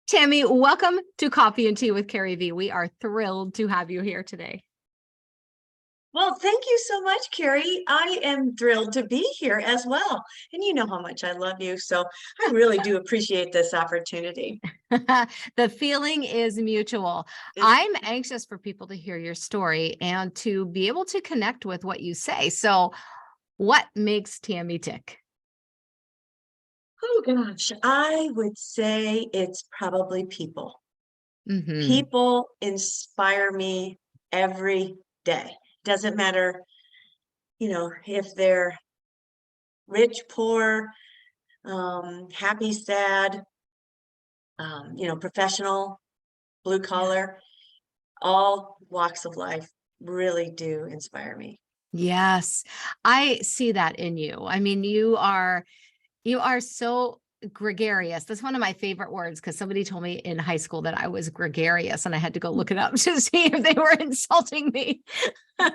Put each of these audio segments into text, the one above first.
Tammy, welcome to Coffee and Tea with CarrieVee. We are thrilled to have you here today. Well, thank you so much, Carrie. I am thrilled to be here as well. And you know how much I love you. So I really do appreciate this opportunity. The feeling is mutual. I'm anxious for people to hear your story and to be able to connect with what you say. So, what makes Tammy tick? Oh gosh, I would say it's probably people. Mm-hmm. People inspire me every day. Doesn't matter, if they're rich, poor, happy, sad, professional, blue collar, all walks of life really do inspire me. Yes, I see that in you. I mean, you are so gregarious. That's one of my favorite words because somebody told me in high school that I was gregarious and I had to go look it up to see if they were insulting me. Oh,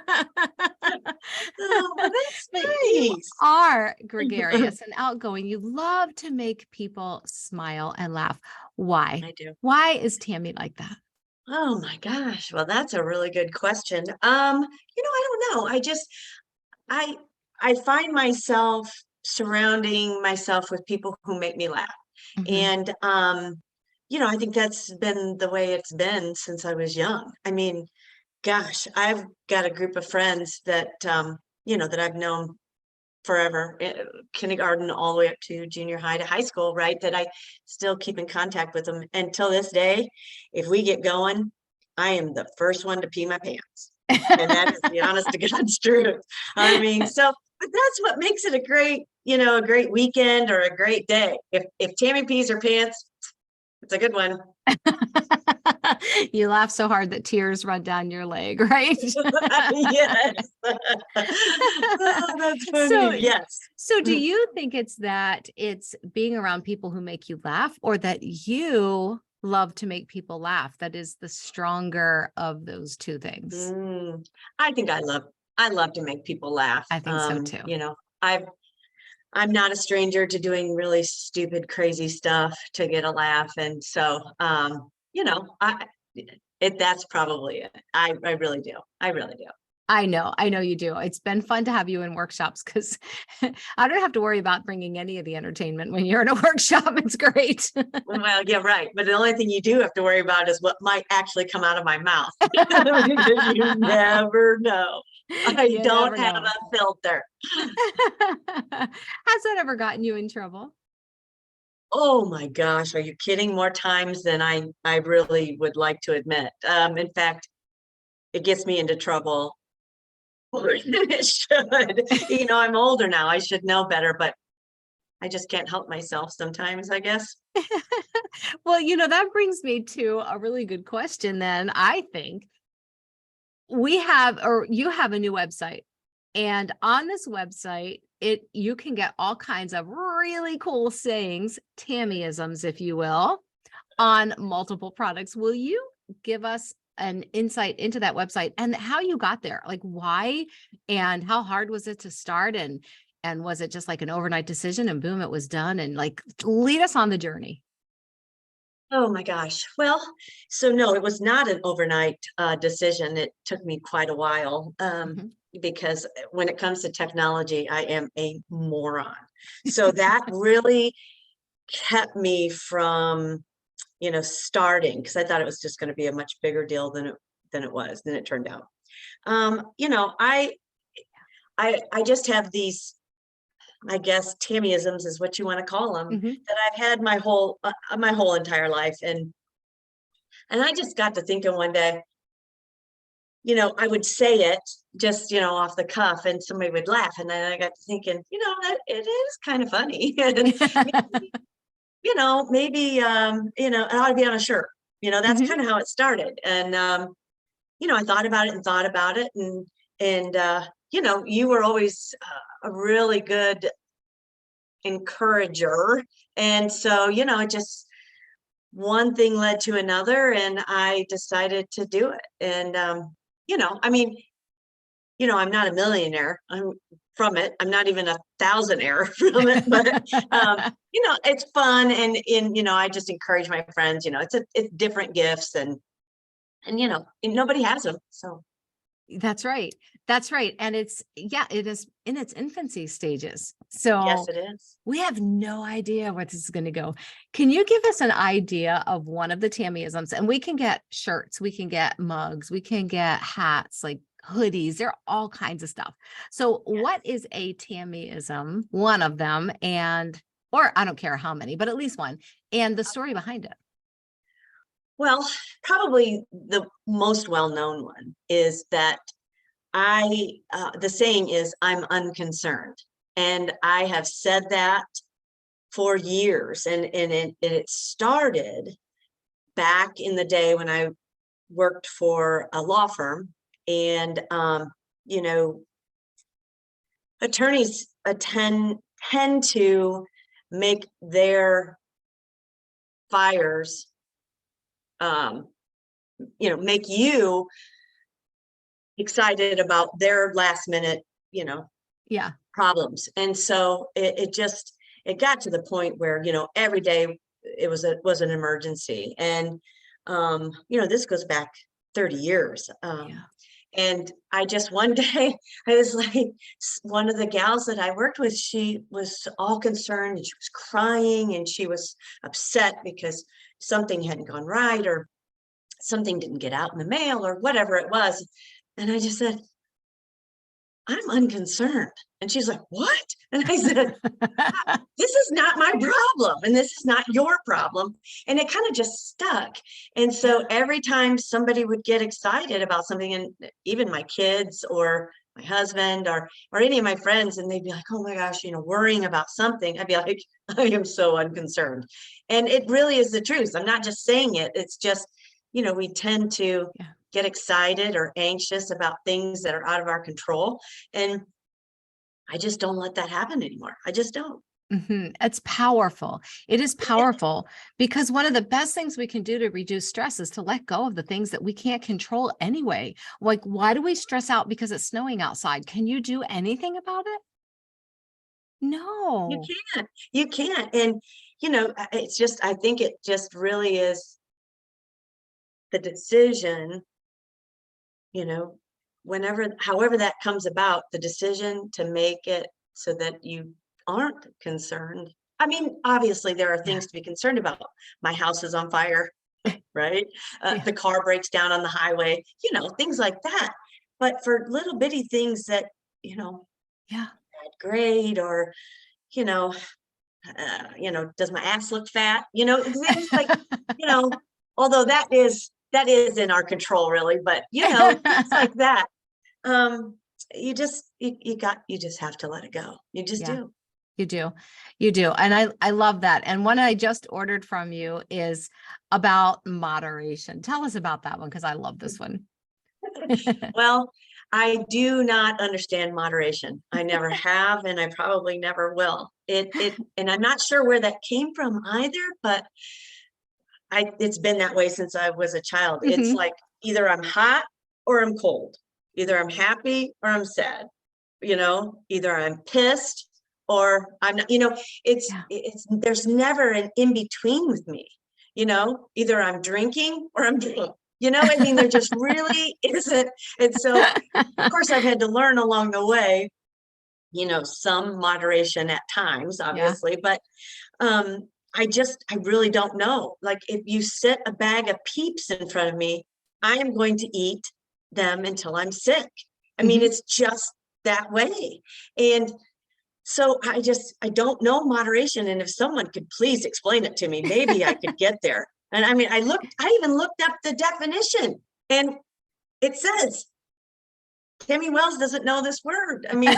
well, that's But you nice. are gregarious and outgoing. You love to make people smile and laugh. Why? I do. Why is Tammy like that? Oh my gosh. Well, that's a really good question. I don't know. I I find myself surrounding myself with people who make me laugh. Mhm. And I think that's been the way it's been since I was young. I mean, gosh, I've got a group of friends that that I've known forever, kindergarten all the way up to junior high to high school, right? That I still keep in contact with them. And till this day, if we get going, I am the first one to pee my pants. And that is the honest to God's truth. I mean, but that's what makes it a great weekend or a great day. If Tammy pees her pants, it's a good one. You laugh so hard that tears run down your leg, right? Yes. Oh, that's So, funny. Yes. so do you think it's being around people who make you laugh or that you love to make people laugh? That is the stronger of those two things. I think I love to make people laugh. I think so too. I've I'm not a stranger to doing really stupid, crazy stuff to get a laugh. And so I that's probably it. I really do. I really do. I know you do. It's been fun to have you in workshops because I don't have to worry about bringing any of the entertainment when you're in a workshop. It's great. Well, yeah, right. But the only thing you do have to worry about is what might actually come out of my mouth. Because you never know. I You don't never have know. a filter. Has that ever gotten you in trouble? Oh my gosh, are you kidding? More times than I really would like to admit. In fact, it gets me into trouble more than it should. I'm older now. I should know better, but I just can't help myself sometimes, I guess. Well, that brings me to a really good question then. I think you have a new website. And on this website, you can get all kinds of really cool sayings, Tammyisms, if you will, on multiple products. Will you give us an insight into that website and how you got there? Like why and how hard was it to start and was it just like an overnight decision and boom, it was done? And like lead us on the journey. Oh my gosh. Well, so no, it was not an overnight decision. It took me quite a while Mhm. because when it comes to technology, I am a moron. So that really kept me from, starting because I thought it was just going to be a much bigger deal than it turned out. I just have these, I guess, Tammyisms is what you want to call them, Mhm. that I've had my whole entire life. And I just got to thinking one day, I would say it just, off the cuff and somebody would laugh. And then I got to thinking, that it is kind of funny. And maybe it ought to be on a shirt. That's Mhm. kind of how it started. And I thought about it and thought about it. And you were always a really good encourager. And so, it just one thing led to another, and I decided to do it. And I mean, I'm not a millionaire. I'm from it. I'm not even 1,000 from it, but it's fun. And I just encourage my friends, it's different gifts and nobody has them. So That's right. That's right. And it is in its infancy stages. yes, So it is. we have no idea where this is going to go. Can you give us an idea of one of the Tammyisms? And we can get shirts, we can get mugs, we can get hats, like hoodies. There are all kinds of stuff. So what is a Tammyism? One of them, or I don't care how many, but at least one, and the story behind it. Well, probably the most well-known one is that the saying is, I'm unconcerned. And I have said that for years. And it started back in the day when I worked for a law firm. And, attorneys tend to make their fires, make you excited about their last minute, Yeah. problems. And so it got to the point where, every day it was an emergency. And, this goes back 30 years. Yeah. And I just one day, I was like, one of the gals that I worked with, she was all concerned and she was crying and she was upset because something hadn't gone right or something didn't get out in the mail or whatever it was. And I just said, I'm unconcerned. And she's like, what? And I said, this is not my problem. And this is not your problem. And it kind of just stuck. And so every time somebody would get excited about something, and even my kids or my husband or any of my friends, and they'd be like, oh my gosh, worrying about something, I'd be like, I am so unconcerned. And it really is the truth. I'm not just saying it. It's just, we tend to get excited or anxious about things that are out of our control. And I just don't let that happen anymore. I just don't. It's powerful. It is powerful because one of the best things we can do to reduce stress is to let go of the things that we can't control anyway. Like, why do we stress out because it's snowing outside? Can you do anything about it? No. You can't. And, it's just, I think it just really is the decision, however that comes about, the decision to make it so that you aren't concerned. I mean, obviously there are things to be concerned about. My house is on fire, right? The car breaks down on the highway, things like that. But for little bitty things that, bad grade or, does my ass look fat? Things like, although that is in our control really, but things like that. You just have to let it go. You just do. You do. You do. And I love that. And one I just ordered from you is about moderation. Tell us about that one, because I love this one. Well, I do not understand moderation. I never have, and I probably never will. And I'm not sure where that came from either, but it's been that way since I was a child. It's like either I'm hot or I'm cold. Either I'm happy or I'm sad. Either I'm pissed or I'm not, it's there's never an in between with me. Either I'm drinking or I'm drunk. I mean, there just really isn't. And so, of course, I've had to learn along the way, some moderation at times, obviously, but I really don't know. Like, if you set a bag of Peeps in front of me, I am going to eat them until I'm sick. I mean, it's just that way. And so I don't know moderation. And if someone could please explain it to me, maybe I could get there. And I mean, I even looked up the definition, and it says, Tammy Wells doesn't know this word. I mean, I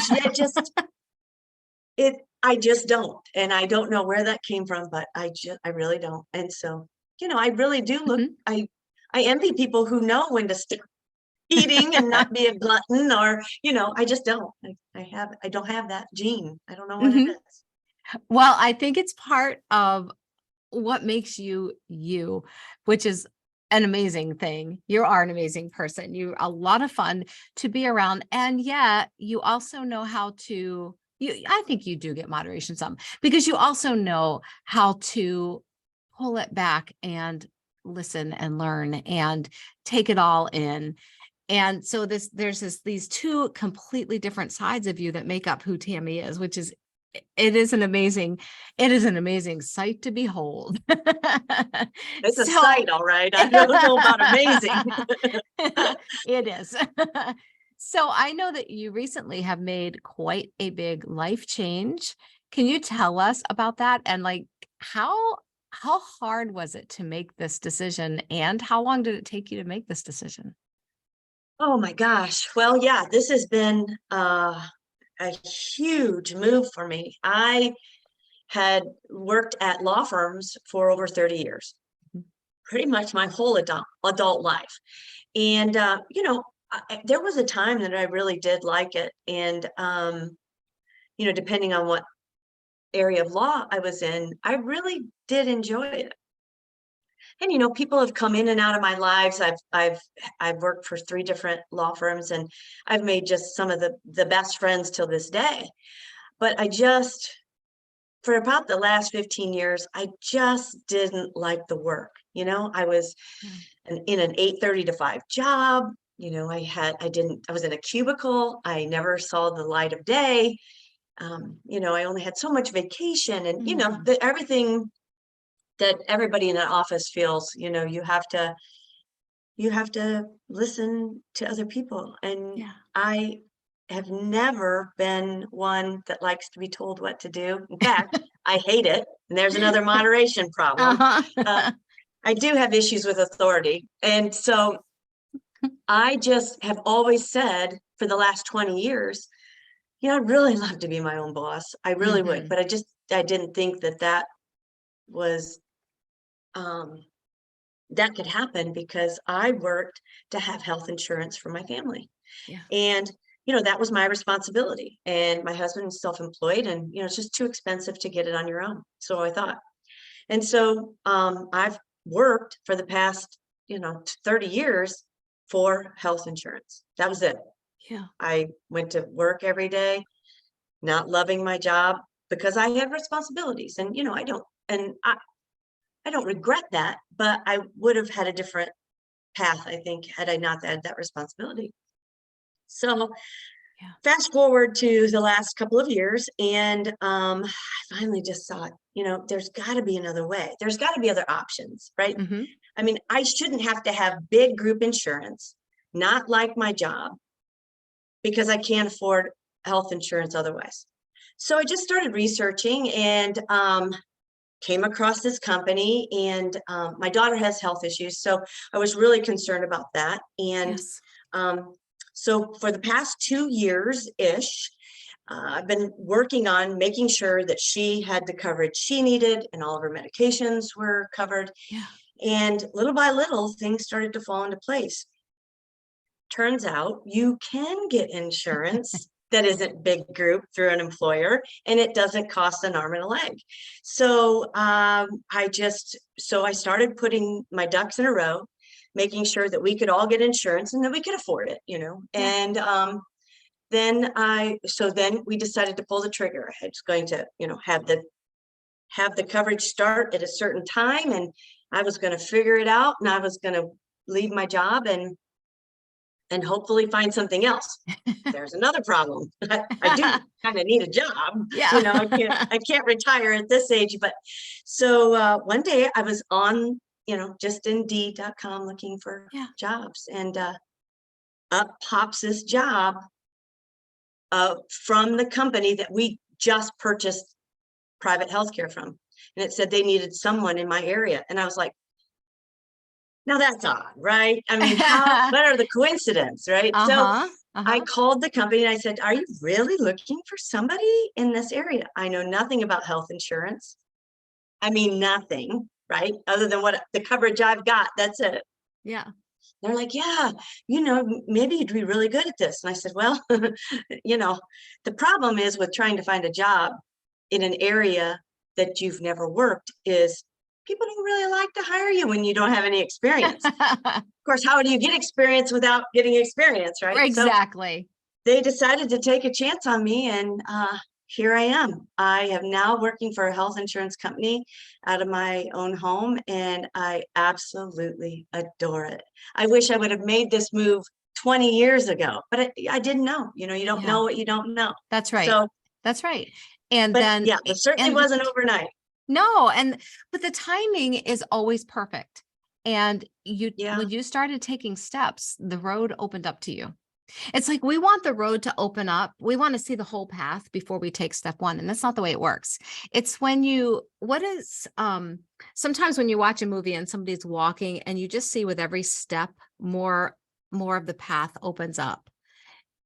just don't. And I don't know where that came from, but I really don't. And so, I really do look, I envy people who know when to stop eating and not be a glutton, or, I just don't. I don't have that gene. I don't know what it is. Well, I think it's part of what makes you, which is an amazing thing. You are an amazing person. You're a lot of fun to be around. And yet you also know how to, I think you do get moderation some, because you also know how to pull it back and listen and learn and take it all in. And so these two completely different sides of you that make up who Tammy is, which is, it is an amazing sight to behold. It's a So sight, all right. I don't know about amazing. it is. So I know that you recently have made quite a big life change. Can you tell us about that? And like, how hard was it to make this decision? And how long did it take you to make this decision? Oh my gosh. Well, yeah, this has been a huge move for me. I had worked at law firms for over 30 years, Mhm. pretty much my whole adult life. And there was a time that I really did like it. And depending on what area of law I was in, I really did enjoy it. And people have come in and out of my lives. I've worked for 3 different law firms, and I've made just some of the best friends till this day. But for about the last 15 years, I just didn't like the work. I was Yeah. in an 8:30 to 5 job. I was in a cubicle. I never saw the light of day. I only had so much vacation, and Mhm. everything that everybody in an office feels. You have to listen to other people, and Yeah. I have never been one that likes to be told what to do. In fact, I hate it, and there's another moderation problem. Uh, Uh-huh. I do have issues with authority, and so I just have always said for the last 20 years, I'd really love to be my own boss. I really would, Mhm. but I didn't think that was um, that could happen because I worked to have health insurance for my family. Yeah. And, that was my responsibility. And my husband is self-employed, and, it's just too expensive to get it on your own. So I thought. And so I've worked for the past, 30 years for health insurance. That was it. Yeah. I went to work every day, not loving my job because I had responsibilities. And, I don't regret that, but I would have had a different path, I think, had I not had that responsibility. So Yeah. fast forward to the last couple of years, and I finally just thought, there's got to be another way. There's got to be other options, right? Mhm. I mean, I shouldn't have to have big group insurance, not like my job, because I can't afford health insurance otherwise. So I just started researching, and came across this company, and my daughter has health issues, so I was really concerned about that. And Yes. um, so for the past 2 years ish, I've been working on making sure that she had the coverage she needed and all of her medications were covered. Yeah. And little by little, things started to fall into place. Turns out you can get insurance that isn't big group through an employer, and it doesn't cost an arm and a leg. So I started putting my ducks in a row, making sure that we could all get insurance and that we could afford it, Yeah. And then we decided to pull the trigger. I was going to, have the coverage start at a certain time, and I was going to figure it out, and I was going to leave my job and hopefully find something else. There's another problem. I do kind of need a job. Yeah. I can't retire at this age. But so one day I was on, just Indeed.com looking for Yeah. jobs, and up pops this job from the company that we just purchased private healthcare from. And it said they needed someone in my area. And I was like, now that's odd, right? I mean, what are the coincidence, right? So Uh-huh. I Uh-huh. called the company and I said, are you really looking for somebody in this area? I know nothing about health insurance. I mean, nothing, right? Other than what the coverage I've got, that's it. Yeah. They're like, yeah, maybe you'd be really good at this. And I said, well, the problem is with trying to find a job in an area that you've never worked is people don't really like to hire you when you don't have any experience. Of course, how do you get experience without getting experience, right? So Exactly. they decided to take a chance on me, and here I am. I am now working for a health insurance company out of my own home, and I absolutely adore it. I wish I would have made this move 20 years ago, but I didn't know. You know, you don't Yeah, know what you don't know. that's right. So, That's right. And but then, yeah, it certainly and wasn't overnight. no, but the timing is always perfect. And Yeah, when you started taking steps, the road opened up to you. It's like we want the road to open up. We want to see the whole path before we take step one. And that's not the way it works. It's when sometimes when you watch a movie and somebody's walking and you just see with every step more of the path opens up.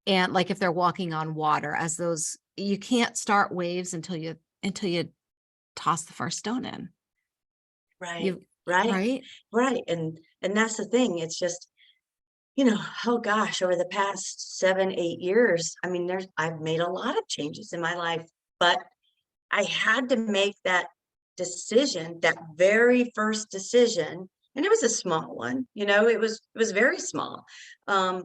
And like if they're walking on water, as those, you can't start waves until you toss the first stone in. right, You right, right? right. And that's the thing. It's just, you know, oh gosh, over the past 7, 8 years, I mean, I've made a lot of changes in my life, but I had to make that decision, that very first decision, and it was a small one, you know, it was very small. Um,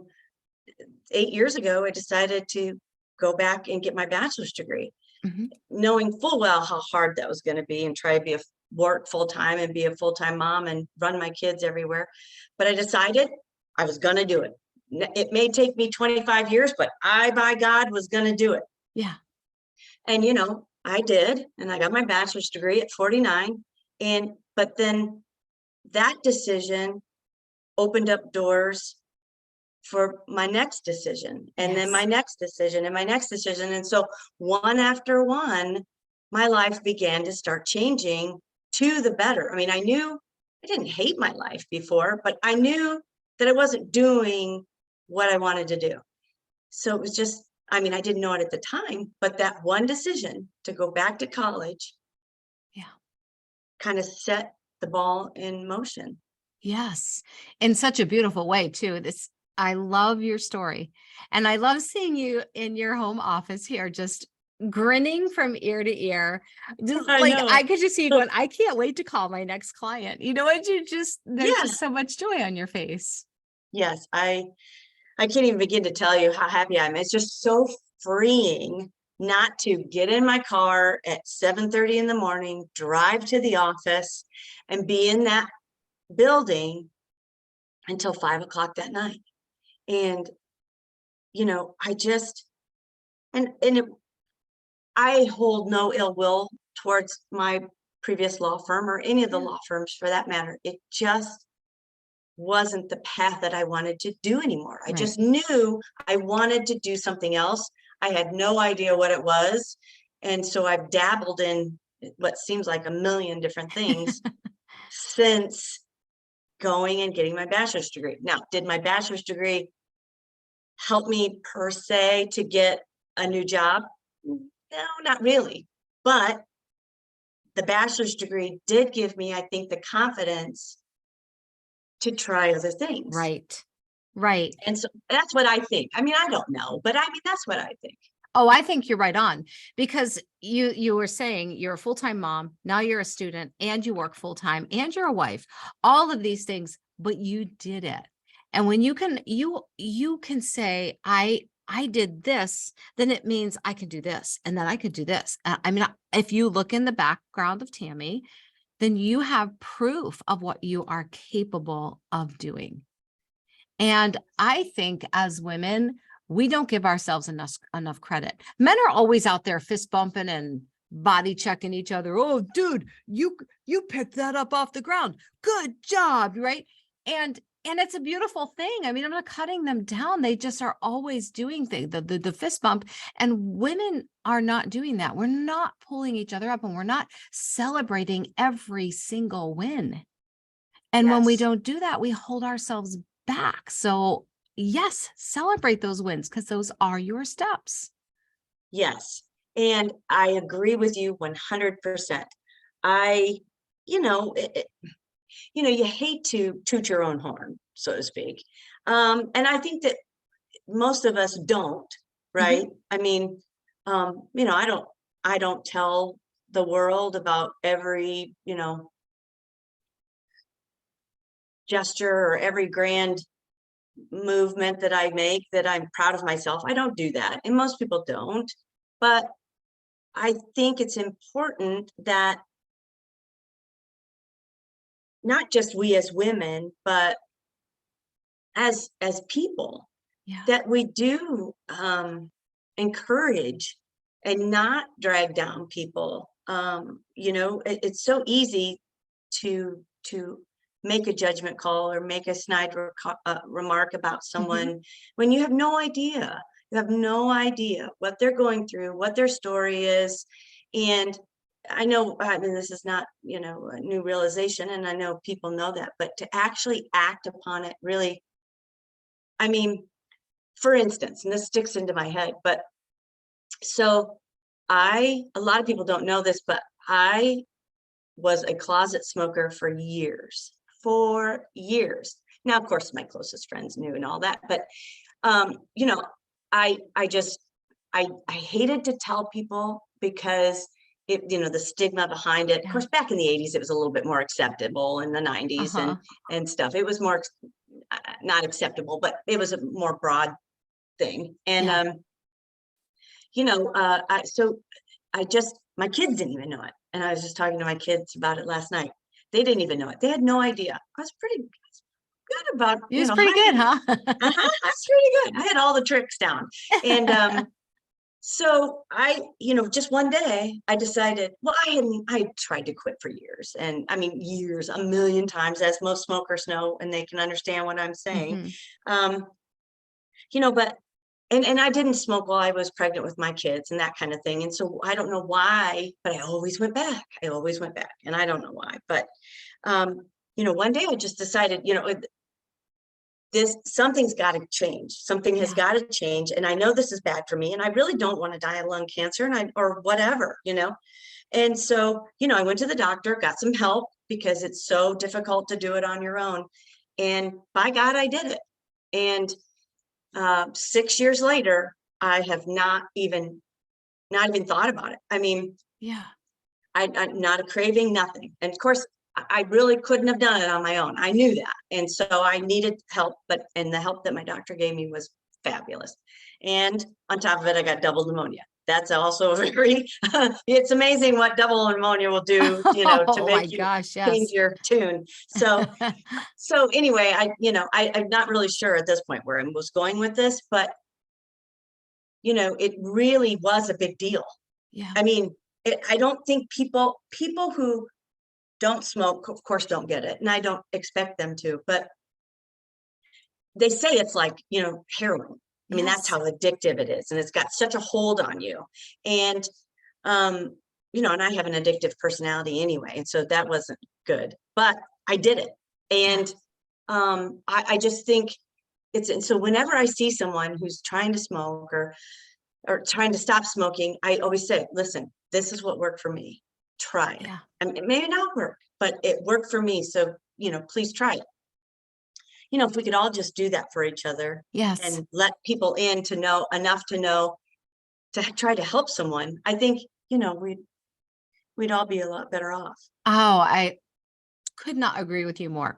8 years ago, I decided to go back and get my bachelor's degree, Mhm. knowing full well how hard that was going to be and try to work full time and be a full time mom and run my kids everywhere. But I decided I was going to do it. It may take me 25 years, but I, by God, was going to do it. Yeah. And, you know, I did. And I got my bachelor's degree at 49. But then that decision opened up doors for my next decision, and then my Yes. next decision, and my next decision. And so one after one, my life began to start changing to the better. I mean, I knew I didn't hate my life before, but I knew that I wasn't doing what I wanted to do. So it was just, I mean, I didn't know it at the time, but that one decision to go back to college Yeah. kind of set the ball in motion. Yes. In such a beautiful way too. I love your story. And I love seeing you in your home office here, just grinning from ear to ear. Just I like know. I could just see you going, I can't wait to call my next client. You know what? There's Yeah. just so much joy on your face. Yes. I can't even begin to tell you how happy I am. It's just so freeing not to get in my car at 7:30 in the morning, drive to the office, and be in that building until 5 o'clock that night. And, you know, and I hold no ill will towards my previous law firm or any of the Yeah. law firms for that matter. It just wasn't the path that I wanted to do anymore. I Right. just knew I wanted to do something else. I had no idea what it was. And so I've dabbled in what seems like a million different things since going and getting my bachelor's degree. Now, did my bachelor's degree help me per se to get a new job? No, not really. But the bachelor's degree did give me, I think, the confidence to try other things. Right. Right. And so that's what I think. I mean, I don't know, but I mean, that's what I think. Oh, I think you're right on because you were saying you're a full-time mom, now you're a student and you work full-time and you're a wife. All of these things, but you did it. And when you can say I did this, then it means I can do this and then I could do this. I mean, if you look in the background of Tammy, then you have proof of what you are capable of doing. And I think as women, we don't give ourselves enough credit. Men are always out there fist bumping and body checking each other. Oh, dude, you picked that up off the ground. Good job, right? And it's a beautiful thing. I mean, I'm not cutting them down. They just are always doing things, the fist bump. And women are not doing that. We're not pulling each other up and we're not celebrating every single win. And when we Yes. don't do that, we hold ourselves back. So, yes, celebrate those wins because those are your steps. Yes. And I agree with you 100%. I, you know, you hate to toot your own horn, so to speak. And I think that most of us don't, Mhm. right? I mean, I don't tell the world about every, gesture or every grand movement that I make that I'm proud of myself. I don't do that. And most people don't. But I think it's important that not just we as women, but as people, Yeah. that we do encourage and not drag down people. It's so easy to make a judgment call or make a snide remark about someone when you have no idea. You have no idea what they're going through, what their story is. And I know, I mean, this is not, a new realization, and I know people know that, but to actually act upon it really, I mean, for instance, and this sticks into my head, but so a lot of people don't know this, but I was a closet smoker for years. Now, of course, my closest friends knew and all that, but I just I hated to tell people because the stigma behind it. Of course, back in the 80s, it was a little bit more acceptable. In the 90s and stuff, it was more not acceptable, but it was a more broad thing. And my kids didn't even know it. And I was just talking to my kids about it last night. They didn't even know it. They had no idea. I was pretty good about, It was pretty good, huh? I was pretty good. I had all the tricks down. And so just one day I decided, well, I tried to quit for years. And I mean, years, a million times, as most smokers know, and they can understand what I'm saying. But and I didn't smoke while I was pregnant with my kids and that kind of thing. And so I don't know why, but I always went back. And I don't know why, but one day I just decided, something's got to change. Something has got to change. And I know this is bad for me. And I really don't want to die of lung cancer or whatever, And so, I went to the doctor, got some help because it's so difficult to do it on your own. And by God, I did it. And 6 years later, I have not even thought about it. I mean, I'm not a craving, nothing. And of course, I really couldn't have done it on my own. I knew that. And so I needed help, and the help that my doctor gave me was fabulous. And on top of it, I got double pneumonia. That's also very, it's amazing what double pneumonia will do, to make you change your tune. So anyway, I'm not really sure at this point where I was going with this, but it really was a big deal. Yeah. I mean, I don't think people who don't smoke, of course, don't get it. And I don't expect them to, but they say it's like, heroin. I mean, that's how addictive it is. And it's got such a hold on you. And, and I have an addictive personality anyway. And so that wasn't good, but I did it. And I just think and so whenever I see someone who's trying to smoke or trying to stop smoking, I always say, listen, this is what worked for me. Try it. I mean, it may not work, but it worked for me. So, please try it. If we could all just do that for each other and let people in to know enough to try to help someone, I think, we'd all be a lot better off. Oh, I could not agree with you more.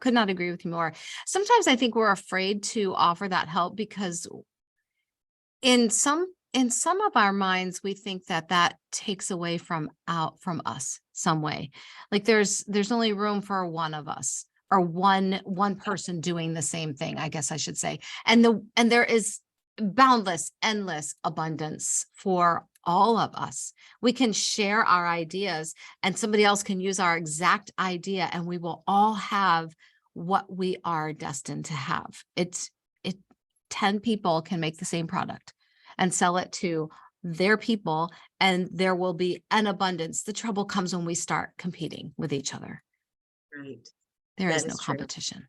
Sometimes I think we're afraid to offer that help because in some of our minds, we think that takes away from us some way. Like there's only room for one of us or one person doing the same thing, I guess I should say. And there is boundless, endless abundance for all of us. We can share our ideas and somebody else can use our exact idea and we will all have what we are destined to have. 10 people can make the same product and sell it to their people, and there will be an abundance. The trouble comes when we start competing with each other. Right. There is no competition.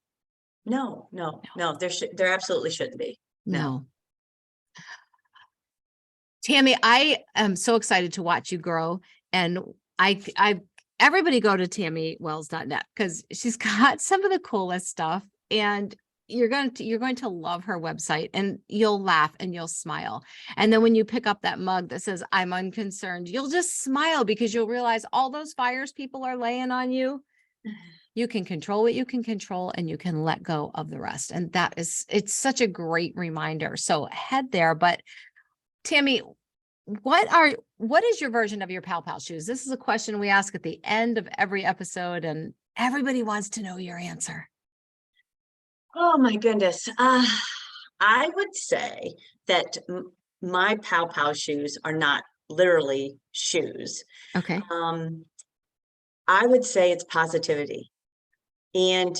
No. There absolutely shouldn't be. No. Tammy, I am so excited to watch you grow. And everybody go to tammywells.net because she's got some of the coolest stuff. And you're going to love her website and you'll laugh and you'll smile. And then when you pick up that mug that says, I'm unconcerned, you'll just smile because you'll realize all those fires people are laying on you. You can control what you can control and you can let go of the rest. And it's such a great reminder. So head there. But Tammy, what is your version of your Pow Pow shoes? This is a question we ask at the end of every episode, and everybody wants to know your answer. Oh my goodness. I would say that my Pow Pow shoes are not literally shoes. Okay. I would say it's positivity. And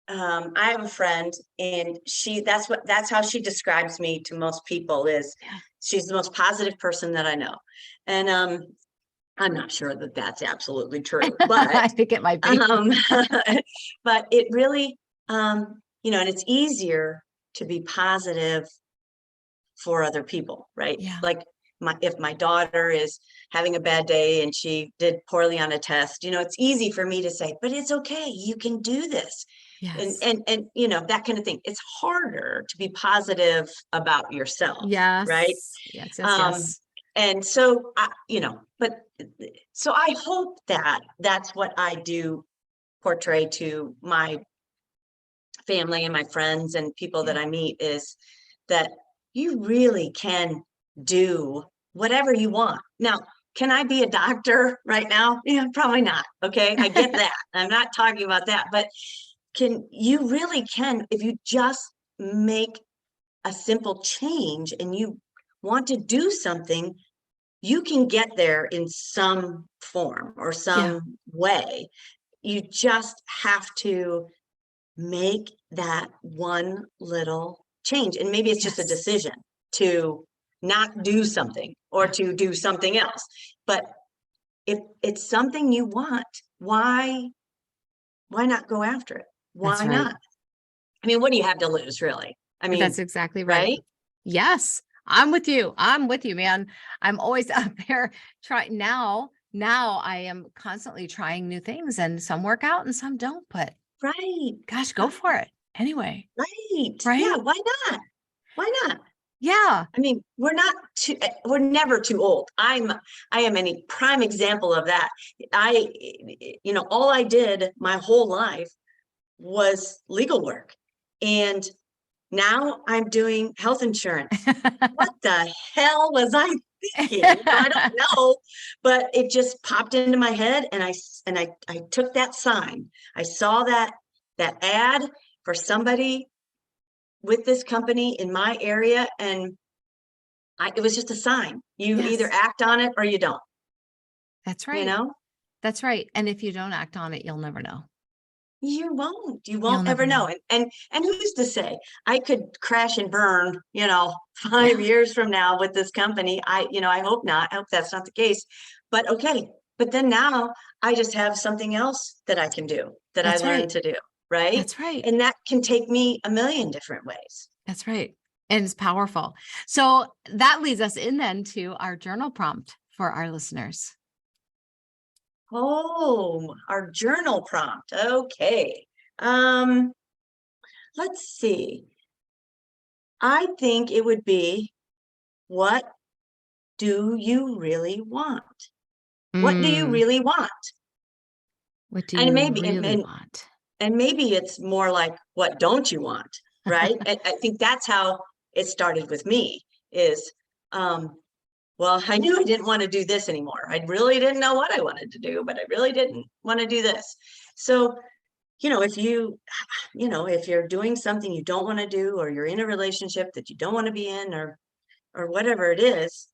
I have a friend, and that's how she describes me to most people, is she's the most positive person that I know. And I'm not sure that that's absolutely true, but I think it might be. but it really, and it's easier to be positive for other people, right? Yeah. Like if my daughter is having a bad day and she did poorly on a test, it's easy for me to say, but it's okay, you can do this. Yes. And that kind of thing. It's harder to be positive about yourself. Yes. Right. Yes. And so so I hope that that's what I do portray to my family and my friends and people that I meet, is that you really can do whatever you want. Now, can I be a doctor right now? Yeah, probably not. Okay. I get that. I'm not talking about that, but you really can, if you just make a simple change and you want to do something, you can get there in some form or some way. You just have to make that one little change. And maybe it's just a decision to not do something or to do something else. But if it's something you want, why not go after it? Why not? I mean, what do you have to lose, really? I mean, that's exactly right. Yes, I'm with you. I'm with you, man. I'm always out there trying now. I am constantly trying new things, and some work out and some don't, but gosh, go for it anyway. Right. Yeah. Why not? Why not? Yeah. I mean, we're never too old. I am a prime example of that. All I did my whole life was legal work. And now I'm doing health insurance. What the hell was I thinking? I don't know, but it just popped into my head, and I took that sign. I saw that ad for somebody with this company in my area, and it was just a sign. You either act on it or you don't. That's right. That's right. And if you don't act on it, you'll never know. You won't ever know. And who's to say? I could crash and burn, 5 years from now with this company. I hope not. I hope that's not the case. But okay. But then now I just have something else that I can do, that I learned to do. Right. That's right. And that can take me a million different ways. That's right. And it's powerful. So that leads us in then to our journal prompt for our listeners. Oh, our journal prompt. Okay. Let's see. I think it would be, what do you really want? What do you really want? What do you really want? And maybe it's more like, what don't you want? Right. And I think that's how it started with me, is, well, I knew I didn't want to do this anymore. I really didn't know what I wanted to do, but I really didn't want to do this. So, if you're doing something you don't want to do, or you're in a relationship that you don't want to be in, or whatever it is,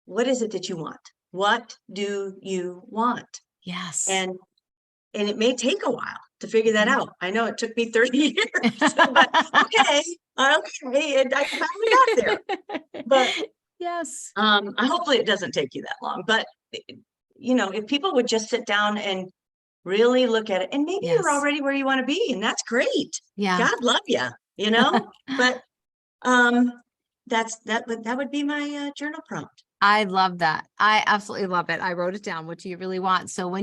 what is it that you want? What do you want? Yes. And it may take a while to figure that out. I know it took me 30 years, but okay. And I finally got there. But yes. Hopefully it doesn't take you that long. But, if people would just sit down and really look at it, and maybe you're already where you want to be, and that's great. Yeah. God love you, but that would be my journal prompt. I love that. I absolutely love it. I wrote it down. What do you really want? So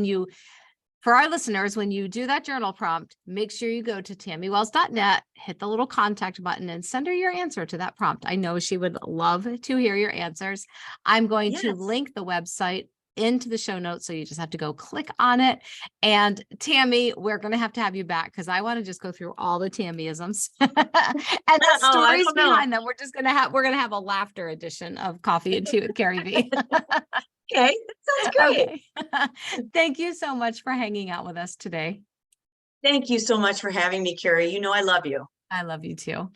for our listeners, when you do that journal prompt, make sure you go to tammywells.net, hit the little contact button, and send her your answer to that prompt. I know she would love to hear your answers. I'm going to link the website into the show notes. So you just have to go click on it. And Tammy, we're going to have you back because I want to just go through all the Tammyisms and the Oh, I stories don't know. behind them. We're going to have a laughter edition of Coffee and Tea with CarrieVee. Okay, that sounds great. Okay. Thank you so much for hanging out with us today. Thank you so much for having me, Carrie. You know I love you. I love you too.